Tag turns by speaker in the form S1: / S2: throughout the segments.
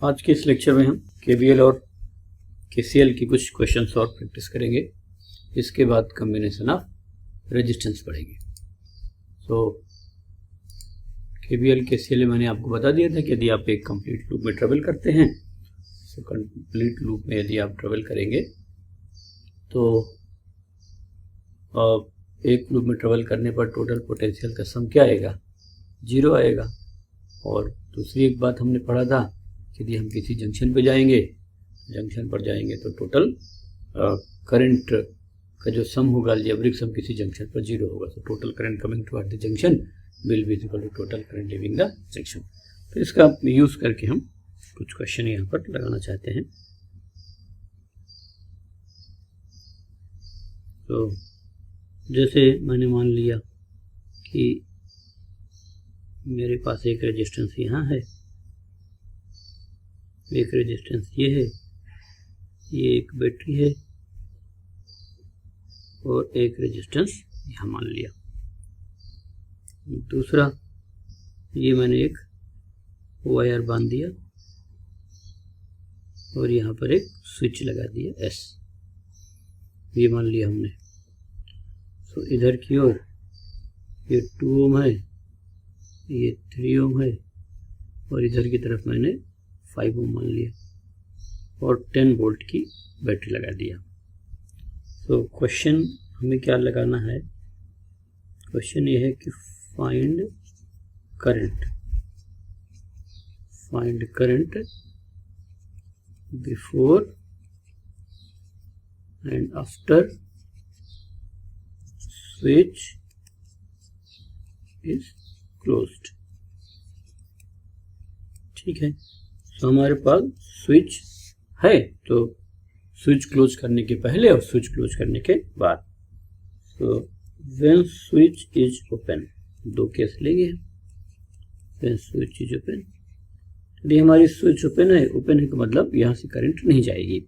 S1: आज के इस लेक्चर में हम केवीएल और केसीएल की कुछ क्वेश्चंस और प्रैक्टिस करेंगे। इसके बाद कॉम्बिनेशन ऑफ रेजिस्टेंस पढ़ेंगे। तो केवीएल केसीएल मैंने आपको बता दिया था कि यदि आप एक कंप्लीट लूप में ट्रेवल करते हैं, तो कंप्लीट लूप में यदि आप ट्रेवल करेंगे तो एक लूप में ट्रेवल करने पर टोटल पोटेंशियल का सम क्या आएगा? 0 आएगा। और दूसरी एक बात हमने पढ़ा था कि यदि हम किसी जंक्शन पर जाएंगे तो टोटल करंट का जो सम होगा, अलजेब्रिक सम किसी जंक्शन पर 0 होगा। तो total current coming toward the junction will be equal to total current leaving the junction. तो इसका यूज करके हम कुछ क्वेश्चन यहाँ पर लगाना चाहते हैं। तो जैसे मैंने मान लिया कि मेरे पास एक रेजिस्टेंस यहाँ है, एक रेजिस्टेंस ये है, ये एक बैटरी है और एक रेजिस्टेंस यहाँ मान लिया। दूसरा, ये मैंने एक वायर बांध दिया और यहाँ पर एक स्विच लगा दिया S, ये मान लिया हमने। तो इधर की ओर ये 2 ओम है, ये 3 ओम है और इधर की तरफ मैंने 5 ओम मान लिया और 10 वोल्ट की बैटरी लगा दिया। तो क्वेश्चन हमें क्या लगाना है? क्वेश्चन ये है कि find current before and after switch is closed. ठीक है, तो हमारे पास स्विच है, तो स्विच क्लोज करने के पहले और स्विच क्लोज करने के बाद। तो when switch is open, 2 case लेंगे। व्हेन स्विच इज ओपन, यदि हमारी स्विच ओपन है का मतलब यहाँ से करंट नहीं जाएगी।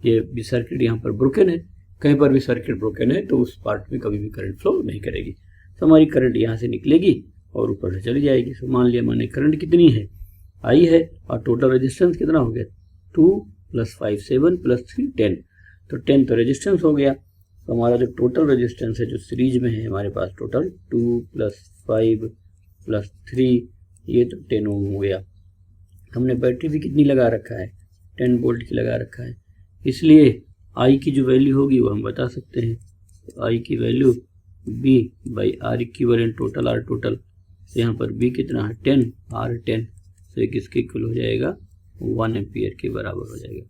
S1: ये भी सर्किट यहाँ पर ब्रोकन है, कहीं पर भी सर्किट ब्रोकन है तो उस पार्ट में कभी भी करंट फ्लो नहीं करेगी। तो हमारी करंट यहाँ से निकलेगी और ऊपर से चली जाएगी। तो मान लिया मैंने करंट कितनी है, I है, और टोटल रेजिस्टेंस कितना हो गया, 2 + 5 7 + 3 10। तो 10 तो रेजिस्टेंस हो गया। तो हमारा जो टोटल रेजिस्टेंस है जो सीरीज में है हमारे पास, टोटल 2 + 5 + 3, ये तो 10 ओम हो गया। हमने बैटरी भी कितनी लगा रखा है, 10 वोल्ट की लगा रखा है, इसलिए I की जो वैल्यू होगी वो हम बता सकते हैं। तो I की value B/R equivalent total R total, यहाँ पर B कितना है 10, R 10, तो ये किसके इक्वल हो जाएगा, 1 एम्पियर के बराबर हो जाएगा।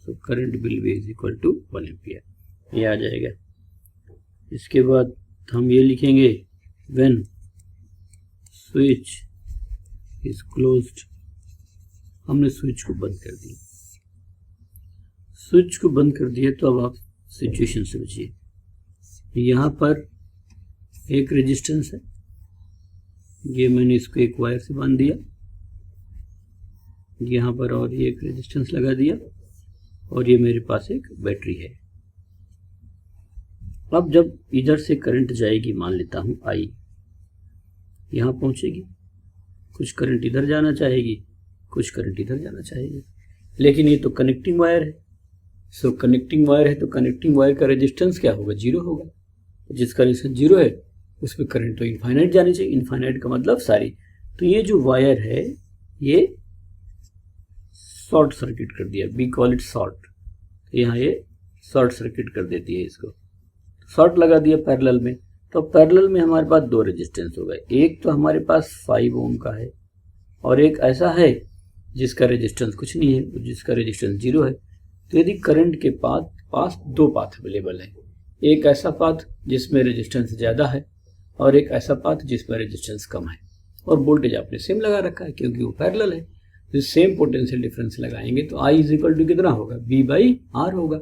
S1: तो current will be is equal to 1 ampere, ये आ जाएगा। इसके बाद हम ये लिखेंगे व्हेन स्विच इज क्लोज्ड, हमने स्विच को बंद कर दिया। स्विच को बंद कर दिया तो अब आप सिचुएशन समझिए। यहाँ पर एक रेजिस्टेंस है, ये मैंने इसको एक वायर से बांध दिया, यहाँ पर और ये एक रेजिस्टेंस लगा दिया और ये मेरे पास एक बैटरी है। अब जब इधर से करंट जाएगी, मान लेता हूँ I, यहाँ पहुँचेगी, कुछ करंट इधर जाना चाहेगी, कुछ करंट इधर जाना चाहेगी, लेकिन ये तो कनेक्टिंग वायर है। सो कनेक्टिंग वायर है तो कनेक्टिंग वायर का रेजिस्टेंस क्या होगा, 0 होगा। जिसका रेजिस्टेंस 0 है उसमें करंट तो इनफाइनाइट जानी चाहिए। इनफाइनाइट का मतलब सारी। तो ये जो वायर है ये शॉर्ट सर्किट कर दिया, वी कॉल इट शॉर्ट। यहाँ ये शॉर्ट सर्किट कर देती है इसको, शॉर्ट लगा दिया पैरेलल में। तो पैरेलल में हमारे पास 2 रेजिस्टेंस हो गए, एक तो हमारे पास 5 ओम का है और एक ऐसा है जिसका रेजिस्टेंस कुछ नहीं है, जिसका रेजिस्टेंस 0 है। तो यदि करंट के पास 2 पाथ अवेलेबल है, एक ऐसा पाथ जिसमें रेजिस्टेंस ज़्यादा है और एक ऐसा पाथ जिसमें रेजिस्टेंस कम है, और वोल्टेज आपने सेम लगा रखा है क्योंकि वो पैरेलल है। तो सेम पोटेंशियल डिफरेंस लगाएंगे तो I इज इक्वल टू कितना होगा, B/R होगा।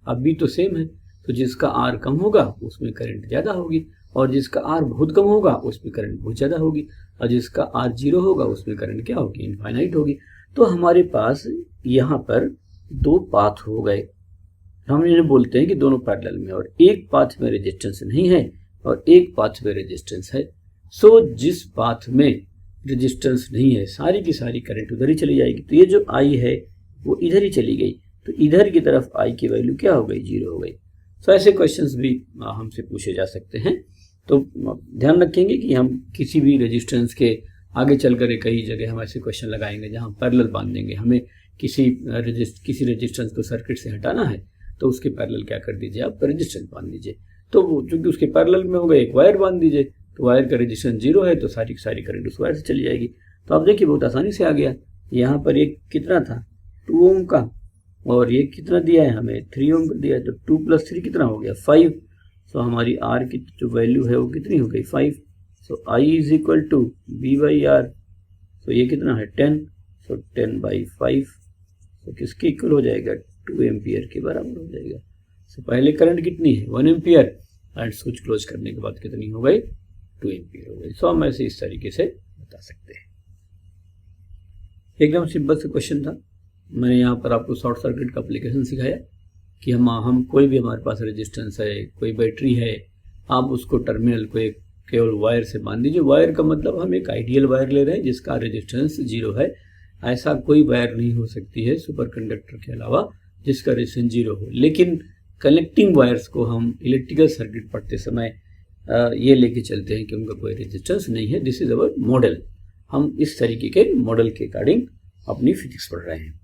S1: अब B तो सेम है, तो जिसका R कम होगा उसमें करंट ज़्यादा होगी और जिसका R बहुत कम होगा उसमें करंट बहुत ज़्यादा होगी, और जिसका R 0 होगा उसमें करंट क्या होगी, इनफाइनाइट होगी। तो हमारे पास यहाँ पर 2 पाथ हो गए। हम इन्हें बोलते हैं कि दोनों पैरेलल में, और एक पाथ में रेजिस्टेंस नहीं है और एक पाथ में रेजिस्टेंस है। सो जिस पाथ में रेजिस्टेंस नहीं है, सारी की सारी करंट उधर ही चली जाएगी। तो ये जो आई है वो इधर ही चली गई, तो इधर की तरफ आई की वैल्यू क्या हो गई, 0 हो गई। तो ऐसे क्वेश्चंस भी हमसे पूछे जा सकते हैं। तो ध्यान रखेंगे कि हम किसी भी रेजिस्टेंस के आगे चलकर कई जगह हम ऐसे क्वेश्चन लगाएंगे जहाँ पैरेलल बांध देंगे। हमें किसी रेजिस्टेंस को सर्किट से हटाना है तो उसके पैरेलल क्या कर दीजिए, आप रेजिस्टेंस बांध दीजिए। तो चूंकि उसके पैरेलल में हो गए, एक वायर बांध दीजिए, तो वायर का रेजिस्टेंस 0 है तो सारी की सारी करंट उस वायर से चली जाएगी। तो आप देखिए बहुत आसानी से आ गया। यहाँ पर एक कितना था, 2 ओम का, और ये कितना दिया है हमें, 3 ओम दिया है, तो 2 + 3 कितना हो गया, 5। तो हमारी आर की जो वैल्यू है वो कितनी हो गई, 5। सो I is equal to V/R। तो ये कितना है, 10। सो 10/5 तो किसके इक्वल हो जाएगा, 2 एम्पियर के बराबर हो जाएगा। सो पहले करंट कितनी है, 1 एम्पियर, एंड स्विच क्लोज करने के बाद कितनी हो गई, 2 एम्पियर हो गई। सो हम ऐसे इस तरीके से बता सकते हैं। एकदम सिंपल सा क्वेश्चन था। मैंने यहाँ पर आपको शॉर्ट सर्किट का एप्लीकेशन सिखाया कि हम कोई भी हमारे पास रेजिस्टेंस है, कोई बैटरी है, आप उसको टर्मिनल को एक केवल वायर से बांध दीजिए। वायर का मतलब हम एक आइडियल वायर ले रहे हैं जिसका रेजिस्टेंस 0 है। ऐसा कोई वायर नहीं हो सकती है सुपर कंडक्टर के अलावा जिसका रेजिस्टेंस 0 हो। लेकिन कनेक्टिंग वायर्स को हम इलेक्ट्रिकल सर्किट पढ़ते समय ये लेके चलते हैं कि उनका कोई रेजिस्टेंस नहीं है। This is our model. हम इस तरीके के मॉडल के अकॉर्डिंग अपनी फिजिक्स पढ़ रहे हैं।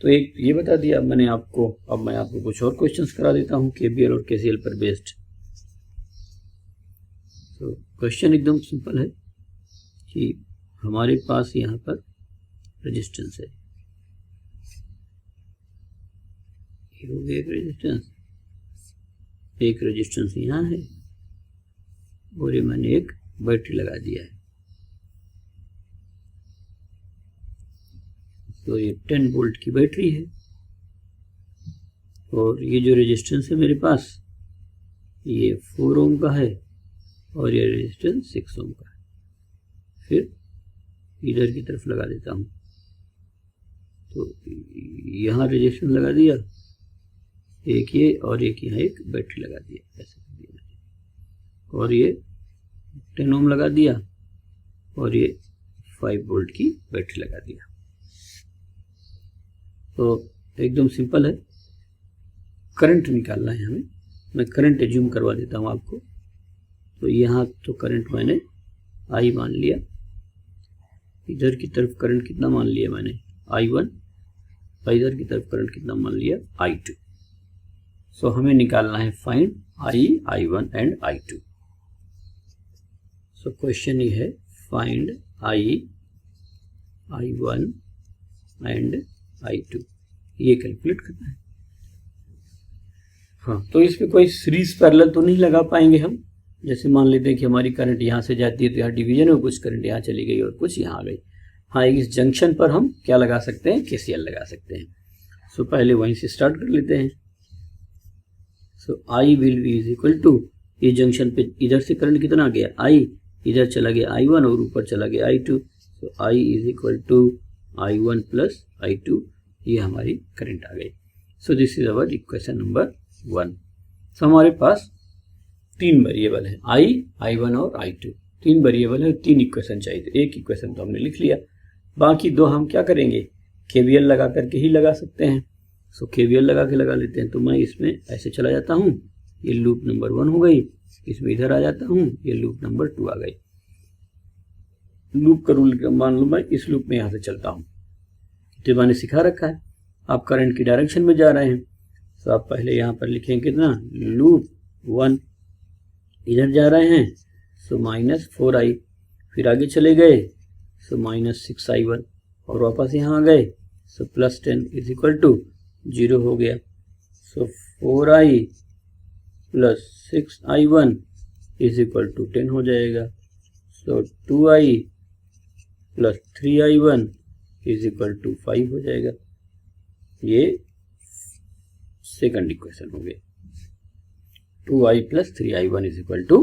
S1: तो एक ये बता दिया मैंने आपको। अब मैं आपको कुछ और क्वेश्चंस करा देता हूँ KVL और KCL पर बेस्ड। तो क्वेश्चन एकदम सिंपल है कि हमारे पास यहाँ पर रेजिस्टेंस है, ये हो गया एक रेजिस्टेंस, एक रेजिस्टेंस यहाँ है, और ये मैंने एक बैटरी लगा दिया है। तो ये 10 वोल्ट की बैटरी है, और ये जो रेजिस्टेंस है मेरे पास ये 4 ओम का है, और ये रेजिस्टेंस 6 ओम का है। फिर इधर की तरफ लगा देता हूँ, तो यहाँ रेजिस्टेंस लगा दिया एक ये, और एक यहाँ एक बैटरी लगा दिया, ऐसे कर दिया, और ये 10 ओम लगा दिया, और ये 5 वोल्ट की बैटरी लगा दिया। तो एकदम सिंपल है। करंट निकालना है हमें। मैं करंट एज्यूम करवा देता हूँ आपको। तो यहाँ तो करंट मैंने I मान लिया, इधर की तरफ करंट कितना मान लिया मैंने, I1, और इधर की तरफ करंट कितना मान लिया, I2। सो हमें निकालना है find I1 and I2। So question ये है फाइंड I1 एंड I2, ये कैलकुलेट करना है। हाँ, तो इसमें कोई सीरीज पैरेलल तो नहीं लगा पाएंगे हम। जैसे मान लेते हैं कि हमारी करंट यहाँ से जाती है तो यहाँ डिवीजन में कुछ करंट यहाँ चली गई और कुछ यहाँ आ गई। हाँ, इस जंक्शन पर हम क्या लगा सकते हैं, KCL लगा सकते हैं। सो पहले वहीं से स्टार्ट कर लेते हैं। So I will be is equal to, ये जंक्शन पे इधर से करंट कितना गया, I, इधर चला गया I1 और ऊपर चला गया I2। So I is equal to I1 plus I2, ये हमारी करंट आ गई। So this is our equation number 1। सो हमारे पास 3 वेरिएबल है, I1 और I2। 3 वेरिएबल है, 3 इक्वेशन चाहिए। तो एक इक्वेशन तो हमने लिख लिया, बाकी 2 हम क्या करेंगे, KVL लगा करके ही लगा सकते हैं। सो KVL लगा के लगा लेते हैं। तो मैं इसमें ऐसे चला जाता हूँ, ये लूप नंबर 1 हो गई, इसमें इधर आ जाता हूँ, ये लूप नंबर 2 आ गई। लूप का रूल मान लो मैं इस लूप में यहाँ से चलता हूँ, जो मैंने सिखा रखा है। आप करंट की डायरेक्शन में जा रहे हैं, तो आप पहले यहाँ पर लिखेंगे कितना, लूप 1, इधर जा रहे हैं सो -4i, फिर आगे चले गए सो -6i1, और वापस यहाँ आ गए सो +10 इज इक्वल टू 0 हो गया। So 4i plus 6i1 is equal to 10 हो जाएगा। So 2i plus 3i1 is equal to 5 हो जाएगा। ये सेकंड इक्वेशन हो गया। 2i plus 3i1 is equal to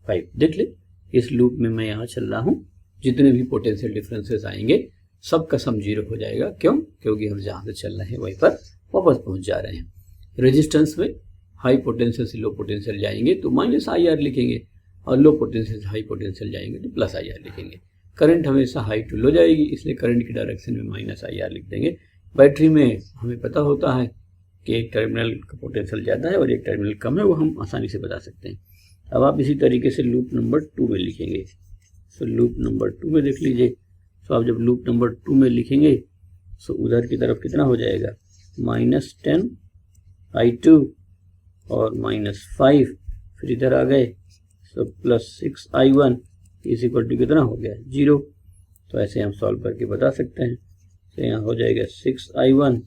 S1: 5। देख ले, इस लूप में मैं यहाँ चल रहा हूँ, जितने भी पोटेंशियल डिफरेंसेस आएंगे सबका सम 0 हो जाएगा। क्यों? क्योंकि हम जहाँ से चल रहे हैं वहीं पर वापस पहुँच जा रहे हैं। रेजिस्टेंस में हाई पोटेंशियल से लो पोटेंशियल जाएंगे तो -IR लिखेंगे, और लो पोटेंशियल से हाई पोटेंशियल जाएंगे तो +IR लिखेंगे। करंट हमेशा हाई टू लो जाएगी, इसलिए करंट की डायरेक्शन में माइनस आई आर लिख देंगे। बैटरी में हमें पता होता है कि एक टर्मिनल का पोटेंशियल ज़्यादा है और एक टर्मिनल कम है, वो हम आसानी से बता सकते हैं। अब आप इसी तरीके से लूप नंबर 2 में लिखेंगे। सो लूप नंबर 2 में देख लीजिए। तो आप जब लूप नंबर 2 में लिखेंगे तो उधर की तरफ कितना हो जाएगा, -10i2 और -5, फिर इधर आ गए तो +6i1 इज इक्वल टू कितना हो गया, 0। तो ऐसे हम सॉल्व करके बता सकते हैं। तो यहाँ हो जाएगा 6i1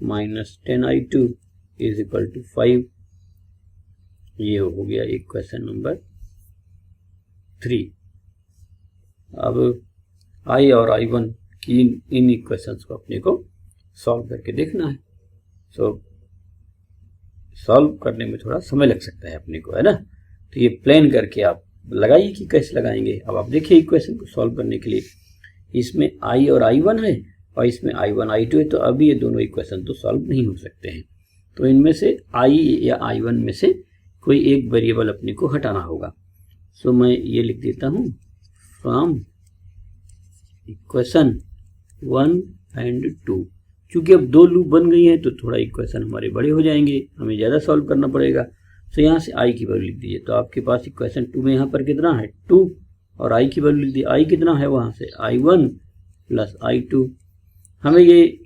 S1: -10i2 is equal to 5। ये हो गया इक्वेशन नंबर 3। अब i और i1 की इन इक्वेशंस को अपने को सॉल्व करके देखना है। सो सॉल्व करने में थोड़ा समय लग सकता है अपने को, है ना। तो ये प्लान करके आप लगाइए कि कैसे लगाएंगे। अब आप देखिए इक्वेशन को सॉल्व करने के लिए इसमें i और i1 है और इसमें i1 i2 है, तो अभी ये दोनों इक्वेशन तो सॉल्व नहीं हो सकते हैं। तो इनमें से i या i1 में से कोई एक वेरिएबल अपने को हटाना होगा। सो मैं ये लिख देता हूँ, फ्रॉम इक्वेशन 1 एंड 2। क्योंकि अब 2 लूप बन गई हैं तो थोड़ा इक्वेशन हमारे बड़े हो जाएंगे, हमें ज़्यादा सॉल्व करना पड़ेगा। तो यहाँ से i की वैल्यू लिख दीजिए। तो आपके पास इक्वेशन 2 में यहाँ पर कितना है, 2, और i की वैल्यू लिख दी। i कितना है वहाँ से, i1 प्लस i2। हमें ये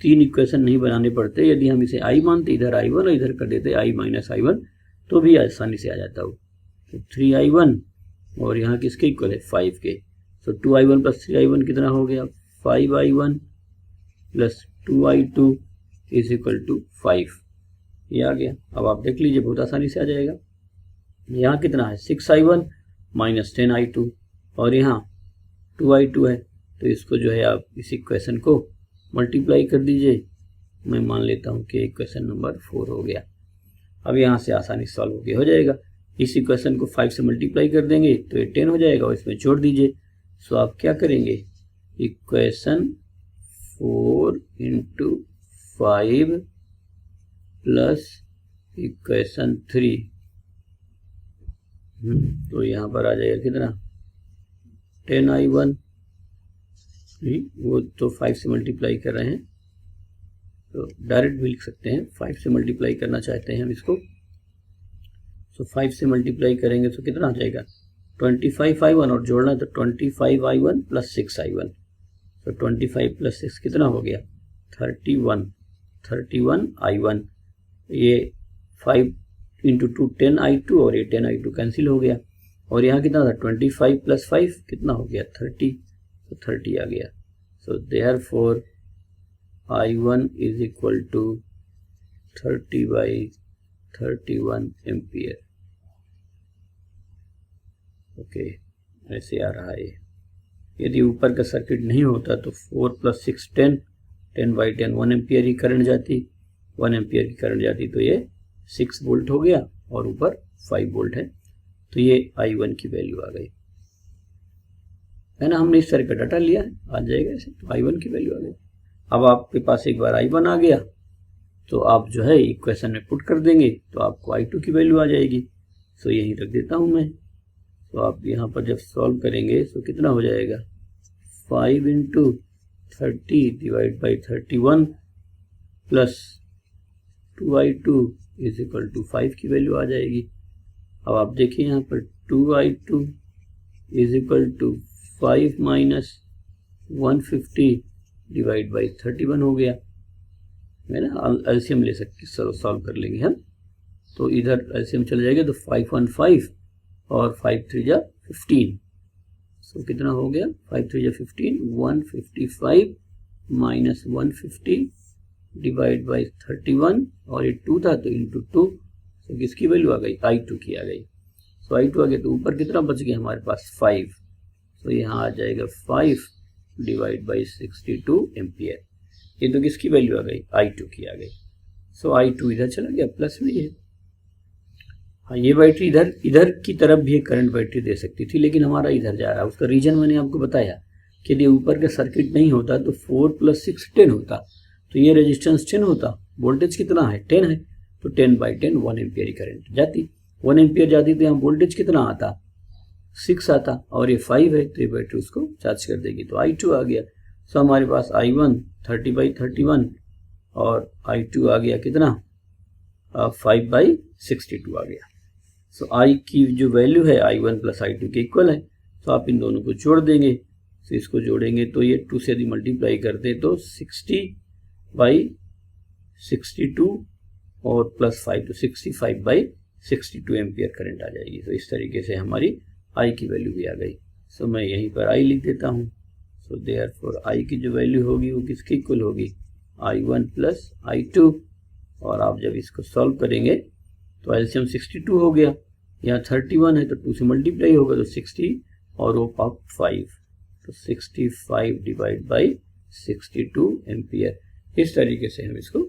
S1: 3 इक्वेशन नहीं बनाने पड़ते। यदि हम इसे i मानते, इधर i1 और इधर कर देते i माइनस i1, तो भी आसानी से आ जाता हो। तो 3i1 और यहाँ किसके इक्वल है, 5 के। तो 2i1 प्लस 3i1 कितना हो गया, 5i1 plus 2i2 is equal to 5। ये आ गया। अब आप देख लीजिए, बहुत आसानी से आ जाएगा। यहाँ कितना है, 6i1 माइनस 10i2 और यहाँ 2i2 है। तो इसको जो है आप इस इक्वेशन को मल्टीप्लाई कर दीजिए। मैं मान लेता हूँ कि इक्वेशन नंबर 4 हो गया। अब यहाँ से आसानी से सॉल्व हो जाएगा। इस इक्वेशन को 5 से मल्टीप्लाई कर देंगे तो ये 10 हो जाएगा और इसमें जोड़ दीजिए। सो आप क्या करेंगे, इक्वेशन 4 इंटू 5 प्लस इक्वेशन 3, तो यहाँ पर आ जाएगा कितना, 10i1। वो तो 5 से मल्टीप्लाई कर रहे हैं, तो डायरेक्ट भी लिख सकते हैं। 5 से मल्टीप्लाई करना चाहते हैं हम इसको, तो 5 से मल्टीप्लाई करेंगे तो कितना आ जाएगा, 25i1, और जोड़ना तो 25i1 प्लस 6i1। तो 25 प्लस 6 कितना हो गया, 31i1। ये 5 इंटू 2 10i2 और ये 10i2 कैंसिल हो गया। और यहाँ कितना था, 25 प्लस 5 कितना हो गया, 30। तो 30 आ गया। So therefore i1 is equal to 30/31 ampere. Okay, ऐसे आ रहा है। यदि ऊपर का सर्किट नहीं होता तो 4 प्लस 6 10, 10/10 1 एम्पियर ही करंट जाती, 1 एम्पियर की करंट जाती, तो ये 6 वोल्ट हो गया और ऊपर 5 वोल्ट है। तो ये i1 की वैल्यू आ गई, है ना। हमने इस तरह का डाटा लिया है, आ जाएगा ऐसे। तो i1 की वैल्यू आ गई। अब आपके पास एक बार i1 आ गया तो आप जो है इक्वेशन में पुट कर देंगे तो आपको i2 की वैल्यू आ जाएगी। सो यही रख देता हूँ मैं। तो आप यहाँ पर जब सॉल्व करेंगे तो कितना हो जाएगा, 5 into 30 divide by 31 plus 2i2 is equal to 5 की वैल्यू आ जाएगी। अब आप देखिए यहाँ पर 2i2 is equal to 5 minus 150 divide by 31 हो गया, है ना। एलसीएम ले सकते, सॉल्व कर लेंगे हम। तो इधर एलसीएम चल जाएगा तो 5 1 5 और 5 3 जा 15। सो कितना हो गया, 5 3 जा 15, 155 माइनस 150 डिवाइड बाई 31, और ये 2 था तो इंटू 2। तो किसकी वैल्यू आ गई, i2 की आ गई। सो i2 आ गया तो ऊपर कितना बच गया हमारे पास, 5। तो यहाँ आ जाएगा 5 डिवाइड बाई 62 एम्पियर। ये तो किसकी वैल्यू आ गई, i2 की आ गई। सो i2 इधर चला गया, प्लस में है। हाँ, ये बैटरी इधर की तरफ भी एक करंट बैटरी दे सकती थी, लेकिन हमारा इधर जा रहा है। उसका रीजन मैंने आपको बताया कि यदि ऊपर का सर्किट नहीं होता तो 4 प्लस 6 10 होता, तो ये रेजिस्टेंस 10 होता। वोल्टेज कितना है, 10 है, तो 10/10 1 एम्पियर की करंट जाती। 1 एम्पियर जाती तो यहाँ वोल्टेज कितना आता, 6 आता और ये 5 है तो ये बैटरी उसको चार्ज कर देगी, तो I2 आ गया। सो हमारे पास I1 30/31 और I2 आ गया कितना 5/62 आ गया। सो I की जो वैल्यू है I1 प्लस I2 के इक्वल है, तो आप इन दोनों को जोड़ देंगे। तो इसको जोड़ेंगे तो ये 2 से यदि मल्टीप्लाई करते तो 60/62 और प्लस 5 तो 65/62 एम्पियर करंट आ जाएगी। तो इस तरीके से हमारी I की वैल्यू भी आ गई। सो मैं यहीं पर I लिख देता हूँ। सो देयरफॉर I की जो वैल्यू होगी वो किसके इक्वल होगी I1 प्लस I2, और आप जब इसको सॉल्व करेंगे तो एलसीएम 62 हो गया, यहाँ 31 है तो 2 से मल्टीप्लाई होगा तो 60 और वो पावर 5 तो 65/62 एम्पियर। इस तरीके से हम इसको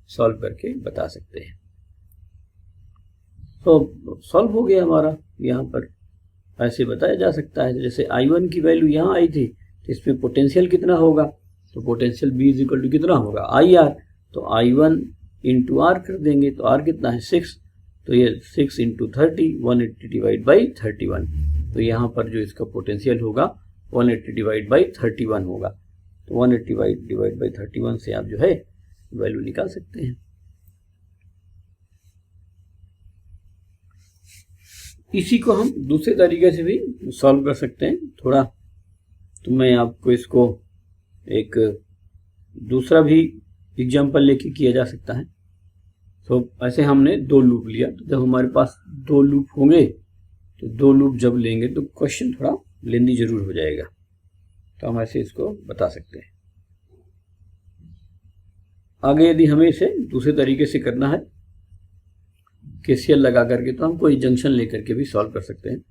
S1: सॉल्व करके बता सकते हैं। तो सॉल्व हो गया हमारा, यहाँ पर ऐसे बताया जा सकता है। जैसे I1 की वैल्यू यहाँ आई थी तो इसमें पोटेंशियल कितना होगा, तो potential B is equal to कितना होगा IR, तो I1 इंटू R कर देंगे तो R कितना है 6, तो ये 6 इंटू 30 180 डिवाइड बाई 31, तो यहाँ पर जो इसका पोटेंशियल होगा 180 डिवाइड बाई 31 होगा। तो 180 डिवाइड बाई 31 से आप जो है वैल्यू निकाल सकते हैं। इसी को हम दूसरे तरीके से भी सॉल्व कर सकते हैं थोड़ा, तो मैं आपको इसको एक दूसरा भी एग्जाम्पल लेके किया जा सकता है। तो ऐसे हमने 2 लूप लिया, तो जब हमारे पास 2 लूप होंगे तो 2 लूप जब लेंगे तो क्वेश्चन थोड़ा लेंदी जरूर हो जाएगा, तो हम ऐसे इसको बता सकते हैं। आगे यदि हमें इसे दूसरे तरीके से करना है केसीएल लगा करके, तो हम कोई जंक्शन लेकर के भी सॉल्व कर सकते हैं।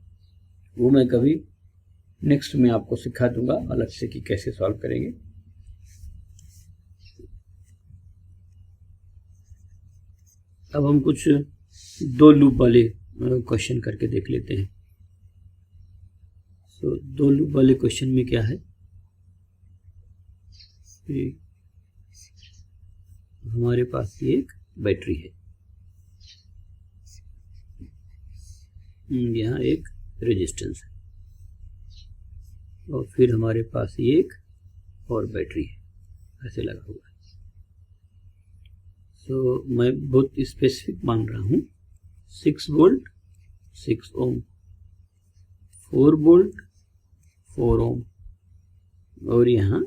S1: वो मैं कभी नेक्स्ट में आपको सिखा दूंगा अलग से कि कैसे सॉल्व करेंगे। अब हम कुछ 2 लूप वाले क्वेश्चन करके देख लेते हैं। तो 2 लूप वाले क्वेश्चन में क्या है, हमारे पास ये एक बैटरी है, यहाँ एक रेजिस्टेंस है और फिर हमारे पास ये एक और बैटरी है ऐसे लगा हुआ है। तो मैं बहुत स्पेसिफिक मान रहा हूँ 6 वोल्ट 6 ओम, 4 वोल्ट 4 ओम और यहाँ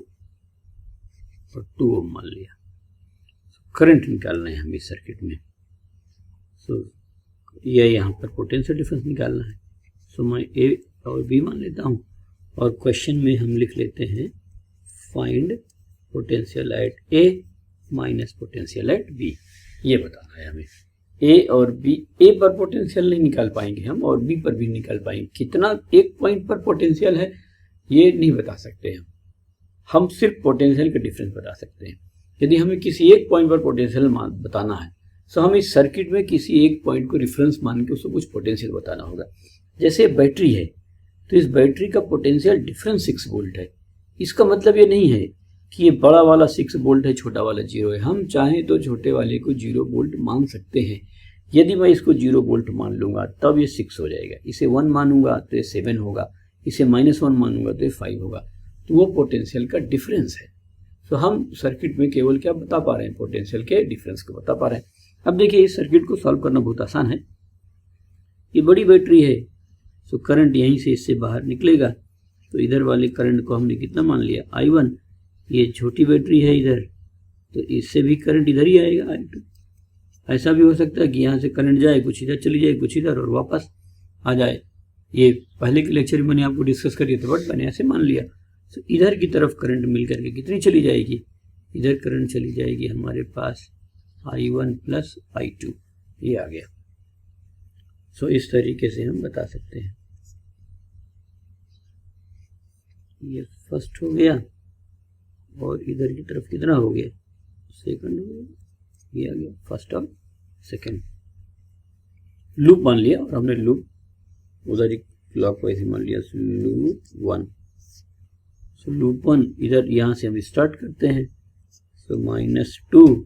S1: और 2 ओम मान लिया। करंट निकालना है हमें सर्किट में, सो यह यहाँ पर पोटेंशियल डिफरेंस निकालना है। सो मैं ए और बी मान लेता हूँ और क्वेश्चन में हम लिख लेते हैं find potential at A minus potential at B. ये बताना है हमें। ए और बी, ए पर पोटेंशियल नहीं निकाल पाएंगे हम और बी पर भी निकाल पाएंगे। कितना एक पॉइंट पर पोटेंशियल है ये नहीं बता सकते हम सिर्फ पोटेंशियल का डिफरेंस बता सकते हैं। यदि हमें किसी एक पॉइंट पर पोटेंशियल बताना है तो हम इस सर्किट में किसी एक पॉइंट को रेफरेंस मान के उसको कुछ पोटेंशियल बताना होगा। जैसे बैटरी है तो इस बैटरी का पोटेंशियल डिफरेंस 6 वोल्ट है। इसका मतलब ये नहीं है कि ये बड़ा वाला 6 वोल्ट है छोटा वाला 0 है। हम चाहें तो छोटे वाले को 0 वोल्ट मान सकते हैं। यदि मैं इसको 0 वोल्ट मान लूंगा तब ये 6 हो जाएगा, इसे 1 मानूंगा तो ये 7 होगा, इसे -1 मानूंगा तो ये 5 होगा। तो वो पोटेंशियल का डिफरेंस है। तो हम सर्किट में केवल क्या बता पा रहे हैं, पोटेंशियल के डिफरेंस को बता पा रहे हैं। अब देखिए इस सर्किट को सॉल्व करना बहुत आसान है। ये बड़ी बैटरी है तो करंट यहीं से इससे बाहर निकलेगा, तो इधर वाले करंट को हमने कितना मान लिया I1। ये छोटी बैटरी है इधर, तो इससे भी करंट इधर ही आएगा I2। ऐसा भी हो सकता है कि यहाँ से करंट जाए, कुछ इधर चली जाए, कुछ इधर और वापस आ जाए। ये पहले के लेक्चर में मैंने आपको डिस्कस करी तो बट मैंने ऐसे मान लिया। तो इधर की तरफ करंट मिल करके कितनी चली जाएगी, इधर करंट चली जाएगी हमारे पास I1 प्लस I2, ये आ गया। सो इस तरीके से हम बता सकते हैं। ये फर्स्ट हो गया और इधर की तरफ कितना हो गया, सेकंड हो गया, ये आ गया फर्स्ट और सेकंड। लूप मान लिया और हमने लूप उधर ही क्लॉकवाइज मान लिया, लूप 1। सो लूप 1 इधर यहाँ से हम स्टार्ट करते हैं। सो -2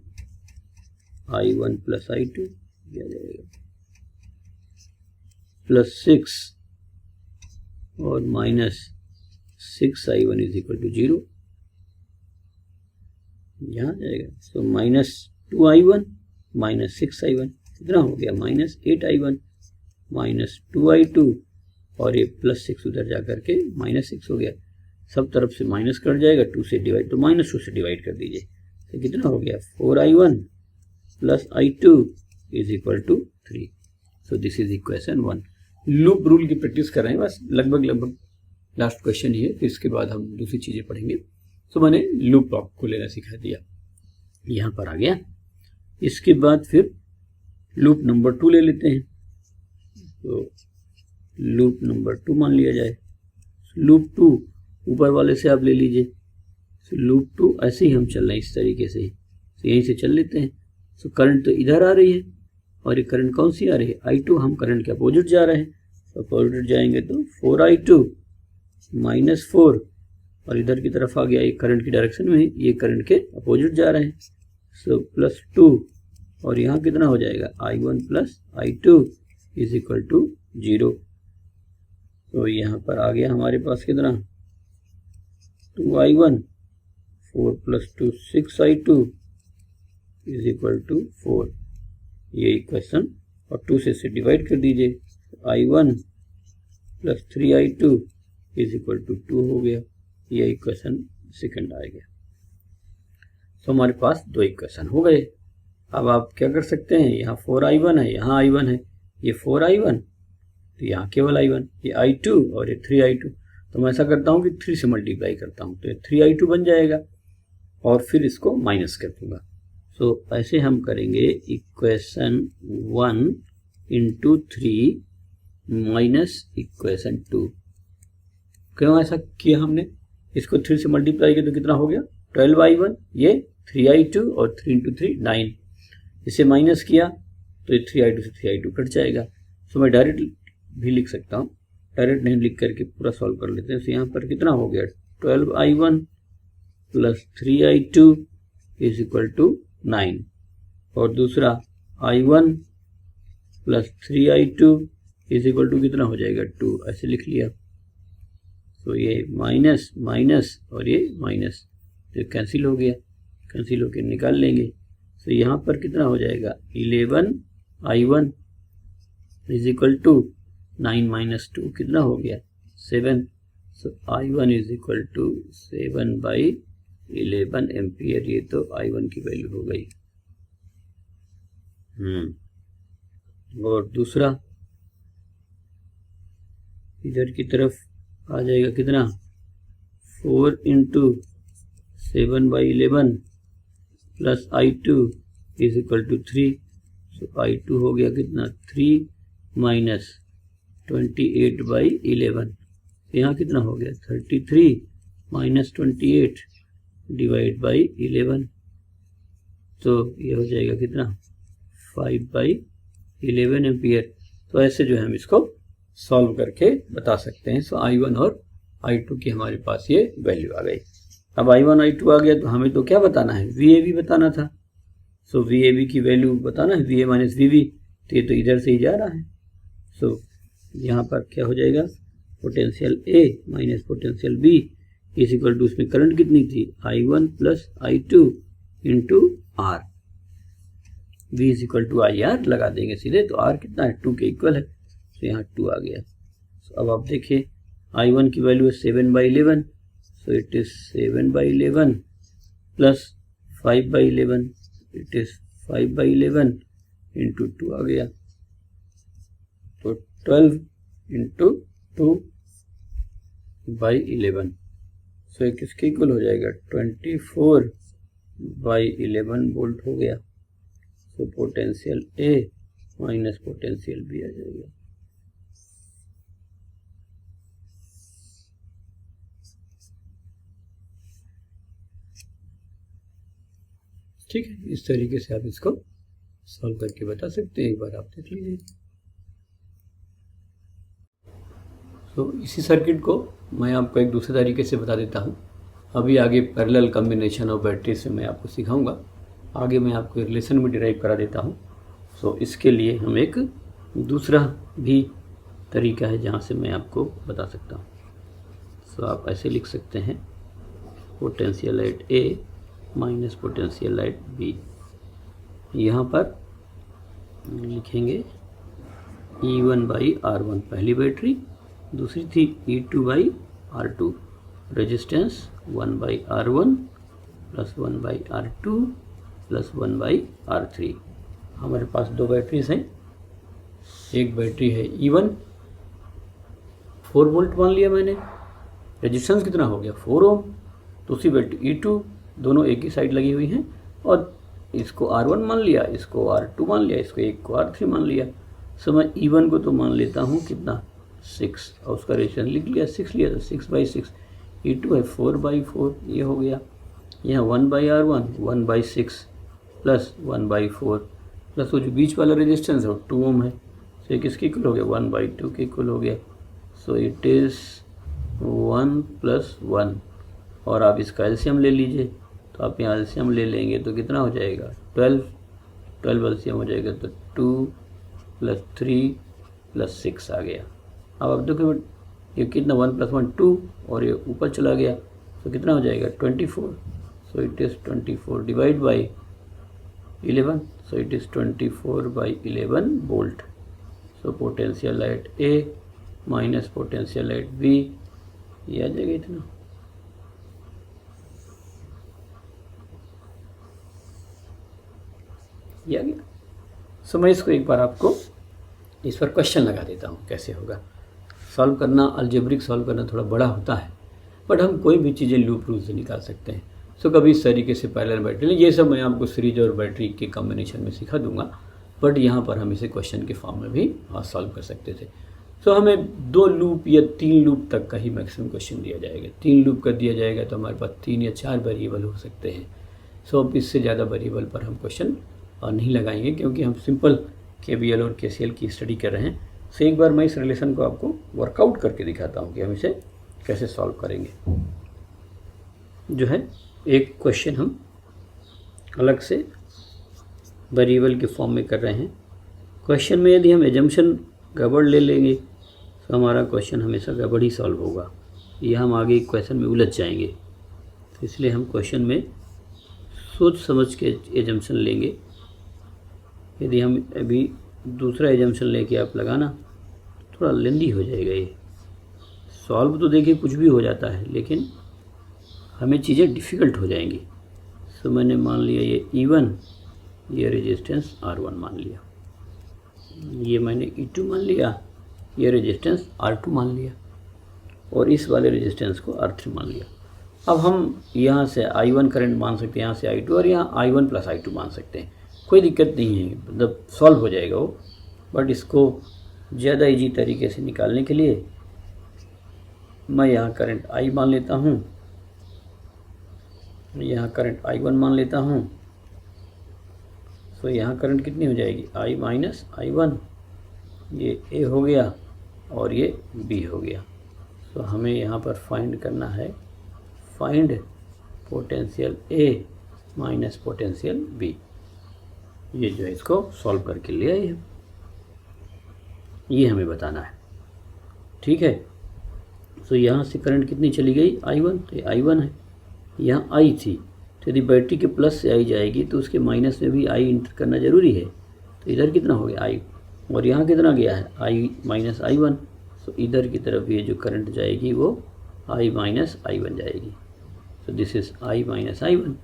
S1: I1 प्लस I2 दिया जाएगा, प्लस 6 और -6i1 इज इक्वल टू 0, यहाँ जाएगा। सो -2i1 -6i1 कितना हो गया, -8i1 -2i2 और ये +6 उधर जा करके -6 हो गया। सब तरफ से माइनस कट जाएगा, 2 से डिवाइड, तो -2 से डिवाइड कर दीजिए। तो कितना हो गया, 4i1 + i2 is equal to 3। So this is equation 1। Loop rule की प्रैक्टिस कर रहे हैं बस, लगभग लास्ट क्वेश्चन ही है, फिर इसके बाद हम दूसरी चीज़ें पढ़ेंगे। तो मैंने लूप आपको लेना सिखा दिया, यहाँ पर आ गया। इसके बाद फिर लूप नंबर 2 ले लेते हैं। तो लूप नंबर 2 मान लिया जाए। लूप 2 ऊपर वाले से आप ले लीजिए। तो लूप 2 ऐसे ही हम चल रहे हैं, इस तरीके से ही, तो यहीं से चल लेते हैं। तो करंट तो इधर आ रही है, और ये करंट कौन सी आ रही है, i2। हम करंट के अपोजिट जा रहे हैं, तो अपोजिट जाएंगे तो 4i2 -4, और इधर की तरफ आ गया, ये करंट की डायरेक्शन में, ये करंट के अपोजिट जा रहे हैं। सो +2, और यहाँ कितना हो जाएगा, i1 + i2 is equal to 0। तो यहाँ पर आ गया हमारे पास कितना, 2i1, 4 + 2 6i2 is equal to 4। ये इक्वेशन, और 2 से डिवाइड कर दीजिए, i1 + 3i2 is equal to 2 हो गया। ये इक्वेशन सेकंड आ गया। तो हमारे पास 2 इक्वेशन हो गए। अब आप क्या कर सकते हैं, यहाँ 4i1 है, यहाँ i1 है, ये 4i1, तो यहाँ केवल i1, ये i2 और ये 3i2। तो मैं ऐसा करता हूँ कि 3 से मल्टीप्लाई करता हूँ, तो ये 3i2 बन जाएगा, और फिर इसको माइनस कर दूंगा। सो ऐसे हम करेंगे, इक्वेशन 1 × 3 माइनस इक्वेशन 2। क्यों ऐसा किया हमने, इसको 3 से मल्टीप्लाई किया तो कितना हो गया, 12i1, ये 3i2 और 3 × 3 9, इसे माइनस किया तो ये 3i2 से 3i2 कट जाएगा। तो मैं डायरेक्ट भी लिख सकता हूँ, डायरेक्ट नहीं लिख करके पूरा सॉल्व कर लेते हैं। तो यहाँ पर कितना हो गया, 12i1 + 3i2 is equal to 9, और दूसरा i1 + 3i2 is equal to कितना हो जाएगा, 2, ऐसे लिख लिया। तो ये माइनस माइनस और ये माइनस, तो कैंसिल हो गया, कैंसिल होकर निकाल लेंगे। तो यहाँ पर कितना हो जाएगा, 11i1 इज इक्वल टू 9 - 2 कितना हो गया, 7। So i1 is equal to 7/11 ampere. ये तो i1 की वैल्यू हो गई। और दूसरा इधर की तरफ आ जाएगा कितना, 4 × 7/11 + i2 is equal to 3। So i2 हो गया कितना, 3 - 28/11। यहाँ कितना हो गया, 33 - 28 /11। तो ये हो जाएगा कितना, 5/11 एम्पियर। तो ऐसे जो है हम इसको सॉल्व करके बता सकते हैं। सो i1 और i2 की हमारे पास ये वैल्यू आ गई। अब i1 i2 आ गया, तो हमें तो क्या बताना है, VAB बताना था। सो VAB की वैल्यू बताना है, VA - VB, तो ये तो इधर से ही जा रहा है। सो यहाँ पर क्या हो जाएगा, potential A minus potential B is equal to, उसमें करंट कितनी थी, i1 + i2 × R। V is equal to IR लगा देंगे सीधे, तो R कितना है, 2 के इक्वल है। तो यहाँ 2 आ गया। तो अब आप देखिए, i1 की वैल्यू है 7/11, so it is 7/11 + 5/11, it is 5/11 × 2 आ गया। तो 12 × 2/11, सो किसके इक्वल हो जाएगा, 24/11 वोल्ट हो गया। So potential A minus potential B आ जाएगा। ठीक है, इस तरीके से आप इसको सॉल्व करके बता सकते हैं, एक बार आप देख लीजिए। तो इसी सर्किट को मैं आपको एक दूसरे तरीके से बता देता हूँ। अभी आगे पैरेलल कॉम्बिनेशन ऑफ बैटरी से मैं आपको सिखाऊंगा। आगे मैं आपको रिलेशन भी डिराइव करा देता हूँ। सो इसके लिए हम एक दूसरा भी तरीका है जहाँ से मैं आपको बता सकता हूँ। सो आप ऐसे लिख सकते हैं potential at A minus potential at B. यहाँ पर लिखेंगे E1 बाई R1 पहली बैटरी, दूसरी थी E2 by R2, resistance 1 by R1 plus 1 by R2 plus 1 by R3। हमारे पास दो बैटरीज हैं, एक बैटरी है E1 4 वोल्ट मान लिया मैंने, रेजिस्टेंस कितना हो गया 4 ओम। दूसरी बैटरी E2, दोनों एक ही साइड लगी हुई हैं और इसको R1 मान लिया, इसको R2 मान लिया, इसको एक को R3 मान लिया। सो मैं E1 को तो मान लेता हूँ कितना 6 और उसका रेजिस्टेंस लिख लिया 6 लिया तो 6 बाई 6। E2 है 4 बाई 4, ये हो गया। यहाँ 1 by R1 1 by 6 plus 1 by 4 plus वो जो बीच वाला रेजिस्टेंस है वो 2 ओम है। सो ये किसके इक्वल हो गया 1 बाई 2 के इक्वल हो गया। सो इट इज़ 1 प्लस 1 और आप इसका एलसीएम ले लीजिए, तो आप यहाँ एलसीएम ले लेंगे तो कितना हो जाएगा 12 एलसीएम हो जाएगा तो 2 प्लस 3 प्लस 6 आ गया। अब आप देखो ये कितना 1 प्लस 1 2 और ये ऊपर चला गया तो कितना हो जाएगा 24। So it is 24 divide by 11, so it is 24 by 11 volt. So potential at A minus potential at B, ये आ जाएगा इतना। ये आ गया। सो मैं इसको एक बार आपको इस पर क्वेश्चन लगा देता हूँ कैसे होगा। सॉल्व करना, अलजेब्रिक सॉल्व करना थोड़ा बड़ा होता है, बट हम कोई भी चीज़ें लूप रूल से निकाल सकते हैं। सो कभी इस तरीके से पैरेलल बैटरी, ये सब मैं आपको सीरीज और बैटरी के कॉम्बिनेशन में सिखा दूंगा, बट यहाँ पर हम इसे क्वेश्चन के फॉर्म में भी सॉल्व कर सकते थे। सो हमें 2 लूप या 3 लूप तक का ही मैक्सिमम क्वेश्चन दिया जाएगा। 3 लूप का दिया जाएगा तो हमारे पास 3 या 4 वेरिएबल हो सकते हैं। सो अब इससे ज़्यादा वेरिएबल पर हम क्वेश्चन नहीं लगाएंगे क्योंकि हम सिंपल KVL और KCL की स्टडी कर रहे हैं। सो एक बार मैं इस रिलेशन को आपको वर्कआउट करके दिखाता हूँ कि हम इसे कैसे सॉल्व करेंगे। जो है एक क्वेश्चन हम अलग से वेरिएबल के फॉर्म में कर रहे हैं। क्वेश्चन में यदि हम एजम्पशन गड़बड़ ले लेंगे तो हमारा क्वेश्चन हमेशा गड़बड़ ही सॉल्व होगा, या हम आगे क्वेश्चन में उलझ जाएंगे। तो इसलिए हम क्वेश्चन में सोच समझ के एजम्पशन लेंगे। यदि हम अभी दूसरा एजम्पशन लेके आप लगाना थोड़ा लेंदी हो जाएगा। ये सॉल्व तो देखिए कुछ भी हो जाता है, लेकिन हमें चीज़ें डिफ़िकल्ट हो जाएंगी। सो मैंने मान लिया ये E1, ये रेजिस्टेंस R1 मान लिया, ये मैंने E2 मान लिया, ये रेजिस्टेंस R2 मान लिया और इस वाले रेजिस्टेंस को R3 मान लिया। अब हम यहाँ से I1 करंट मान सकते हैं, यहाँ से I2 और यहाँ I1 प्लस I2 मान सकते हैं। कोई दिक्कत नहीं है, मतलब सॉल्व हो जाएगा वो। बट इसको ज़्यादा इजी तरीके से निकालने के लिए मैं यहाँ करंट I मान लेता हूँ, यहाँ करंट I1 मान लेता हूँ। सो यहाँ करंट कितनी हो जाएगी I माइनस I1, ये A हो गया और ये B हो गया। सो हमें यहाँ पर फाइंड करना है, find potential A minus potential B। ये जो है इसको सॉल्व करके ले आइए, ये हमें बताना है। ठीक है। सो यहाँ से करंट कितनी चली गई I1, तो ये I1 है। यहाँ I थी, तो यदि बैटरी के प्लस से I जाएगी तो उसके माइनस में भी I इंटर करना ज़रूरी है। तो इधर कितना हो गया I, और यहाँ कितना गया है I माइनस I1। तो इधर की तरफ ये जो करंट जाएगी वो I माइनस I1 जाएगी। तो this is I minus I1।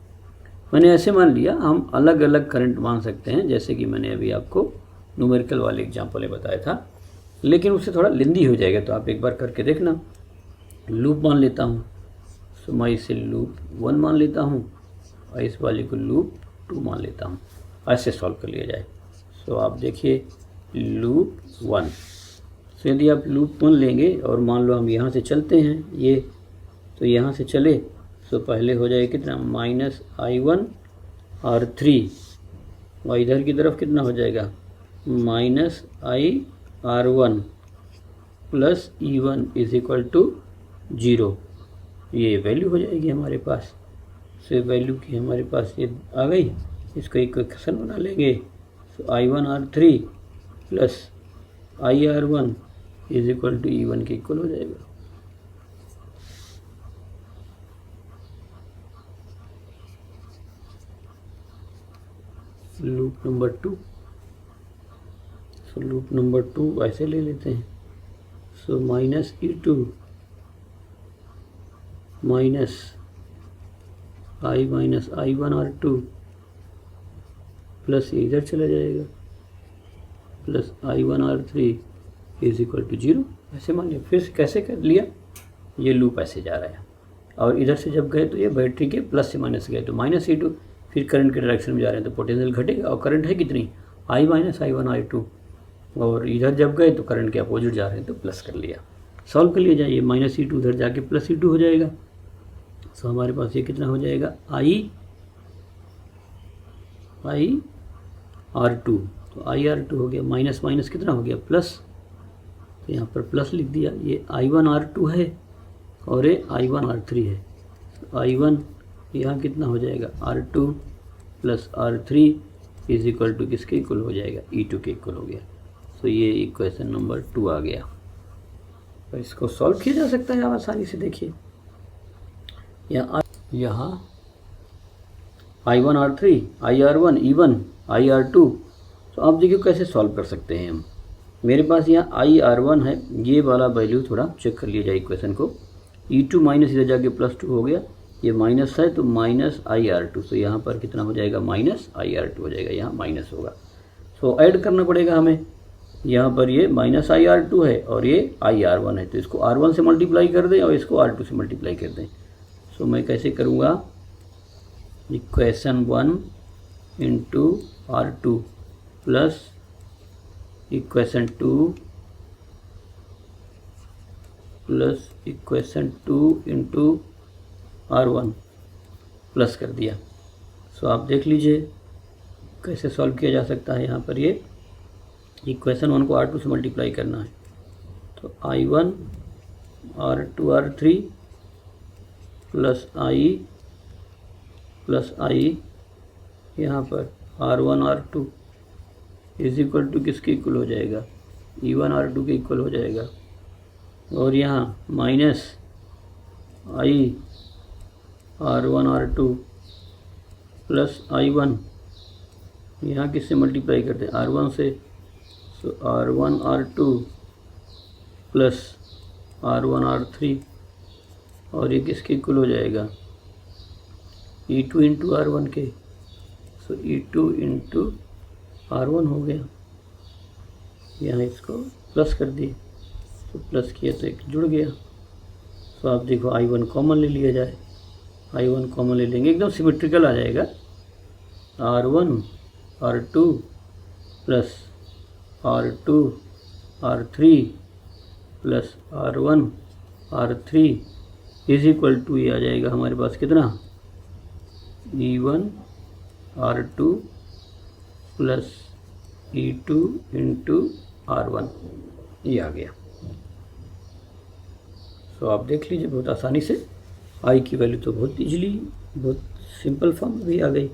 S1: मैंने ऐसे मान लिया, हम अलग अलग करंट मान सकते हैं, जैसे कि मैंने अभी आपको न्यूमेरिकल वाले एग्जाम्पल में बताया था, लेकिन उससे थोड़ा लेंदी हो जाएगा। तो आप एक बार करके देखना। लूप मान लेता हूँ, सो मैं इसे लूप 1 मान लेता हूँ और इस वाले को लूप 2 मान लेता हूँ। ऐसे सॉल्व कर लिया जाए। सो आप देखिए लूप 1। सो यदि आप लूप 1 लेंगे और मान लो हम यहाँ से चलते हैं, ये तो यहाँ से चले, सो पहले हो जाए कितना माइनस I1 और 3, और इधर की तरफ कितना हो जाएगा minus IR1 plus E1 is equal to 0। ये वैल्यू हो जाएगी हमारे पास। सो वैल्यू की हमारे पास ये आ गई, इसको इक्वेशन बना लेंगे। So I1R3 plus IR1 is equal to E1 के इक्वल हो जाएगा। Loop number 2, so loop number 2 ऐसे ले लेते हैं। So minus E2 minus I1 R2 plus ये इधर चला जाएगा plus I1 R3 is equal to 0। ऐसे मान लिया। फिर से कैसे कर लिया, ये लूप ऐसे जा रहा है और इधर से जब गए तो ये बैटरी के प्लस से माइनस गए तो माइनस E2, फिर करंट के डायरेक्शन में जा रहे हैं तो पोटेंशियल घटेगा और करंट है कितनी I माइनस I1 I2, और इधर जब गए तो करंट के अपोजिट जा रहे हैं तो प्लस कर लिया। सॉल्व कर लिया जाए, ये माइनस E2 उधर जाके प्लस E2 हो जाएगा। तो हमारे पास ये कितना हो जाएगा I R2, तो I R2 हो गया, माइनस माइनस कितना हो गया प्लस, तो यहाँ पर प्लस लिख दिया। ये I1 R2 है और ये I1 R3 है। तो I1 यहाँ कितना हो जाएगा R2 plus R3 is equal to किसके इक्वल हो जाएगा E2 के इक्वल हो गया। तो ये इक्वेशन नंबर 2 आ गया। तो इसको सॉल्व किया जा सकता है आप आसानी से। देखिए यहाँ I1 R3 I R1 E1 I R2, तो आप देखिए कैसे सॉल्व कर सकते हैं हम। मेरे पास यहाँ I R1 है, ये वाला वैल्यू थोड़ा चेक कर लिया जाए इक्वेशन को। E2 माइनस इधर जाके प्लस 2 हो गया, ये माइनस है तो माइनस I R2, तो यहाँ पर कितना हो जाएगा माइनस I R2 हो जाएगा, यहाँ माइनस होगा। सो ऐड करना पड़ेगा हमें। यहाँ पर ये माइनस I R2 है और ये I R1 है, तो इसको R1 से मल्टीप्लाई कर दें और इसको R2 से मल्टीप्लाई कर दें। सो मैं कैसे करूँगा, equation 1 into R2 plus equation 2 plus equation 2 into R1 plus कर दिया। सो आप देख लीजिए कैसे सॉल्व किया जा सकता है। यहाँ पर ये इक्वेशन 1 को R2 से मल्टीप्लाई करना है, तो I1 R2 R3 plus I यहाँ पर R1 R2 is equal to किसके इक्वल हो जाएगा E1 R2 के इक्वल हो जाएगा, और यहाँ minus I R1 R2 plus I1 यहाँ किससे मल्टीप्लाई करते हैं R1 से, सो R1 R2 plus R1 R3, और ये किसके इक्वल हो जाएगा E2 इंटू R1 के, सो E2 इंटू R1 हो गया। यहाँ इसको प्लस कर दिए, तो प्लस किया तो एक जुड़ गया। तो आप देखो I1 कॉमन ले लिया जाए, I1 कॉमन ले लेंगे, एकदम सिमेट्रिकल आ जाएगा। R1 R2 plus R2 R3 plus R1 R3 is equal to ये आ जाएगा हमारे पास कितना E1 R2 plus E2 into R1, ये आ गया। सो आप देख लीजिए बहुत आसानी से I की वैल्यू तो बहुत इजीली, बहुत सिंपल फॉर्म में भी आ गई।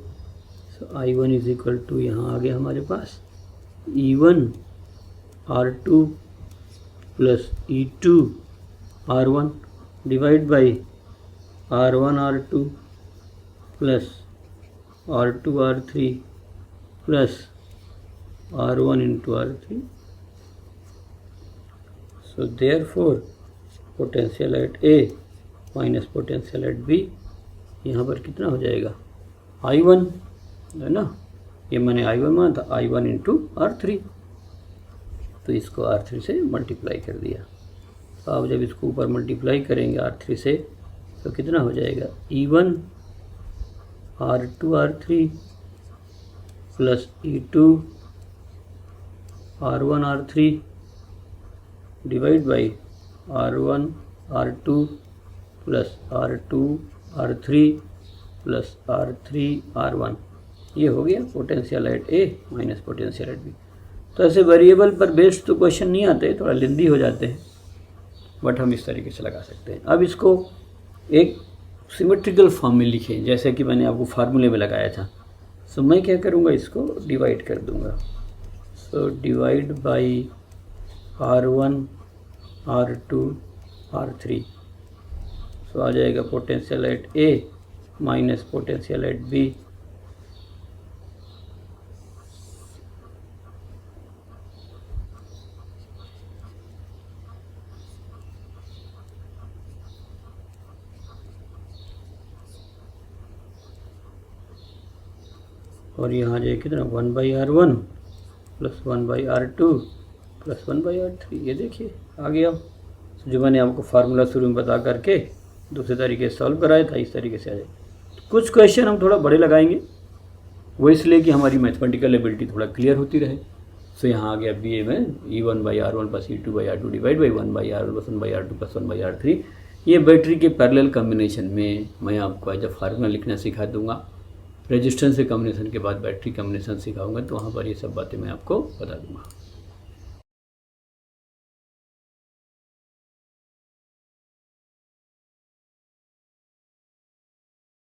S1: सो I1 इज इक्वल टू यहाँ आ गया हमारे पास E1 R2 plus E2 R1 divide by R1 R2 plus R2 R3 plus R1 into R3। So therefore potential at A minus potential eight B, यहाँ पर कितना हो जाएगा I1 है ना, ये मैंने I1 माना था, I1 इंटू R3, तो इसको R3 से मल्टीप्लाई कर दिया। तो आप जब इसको ऊपर मल्टीप्लाई करेंगे R3 से तो कितना हो जाएगा E1 R2 R3 plus E2 R1 R3 divide by R1 R2 plus R2 R3 plus R3 R1, ये हो गया potential at A minus potential eight B। तो ऐसे वेरिएबल पर बेस्ड तो क्वेश्चन नहीं आते, थोड़ा लेंदी हो जाते हैं, बट हम इस तरीके से लगा सकते हैं। अब इसको एक सिमेट्रिकल फॉर्म में लिखें, जैसे कि मैंने आपको फार्मूले में लगाया था। सो मैं क्या करूँगा, इसको डिवाइड कर दूँगा। So divide by R1 R2 R3। So आ जाएगा potential at A minus potential at B. और यहाँ आ जाएगा कितना 1/R1 plus 1/R2 plus 1/R3। ये देखिए आ गया। जो मैंने आपको फार्मूला शुरू में बता करके दूसरे तरीके से सॉल्व कराया था, इस तरीके से आ जाए। कुछ क्वेश्चन हम थोड़ा बड़े लगाएंगे, वो इसलिए कि हमारी मैथमेटिकल एबिलिटी थोड़ा क्लियर होती रहे। सो यहाँ आ गया बी ए में E1/R1 plus E2/R2 divide by 1/R1 plus 1/R2 plus 1/R3। ये बैटरी के पैरेलल कम्बिनेशन में मैं आपको एज अ फार्मूला लिखना सिखा दूंगा। रेजिस्टेंस के कम्बिनेशन के बाद बैटरी कम्बिनेशन सिखाऊंगा, तो वहाँ पर ये सब बातें मैं आपको बता दूंगा।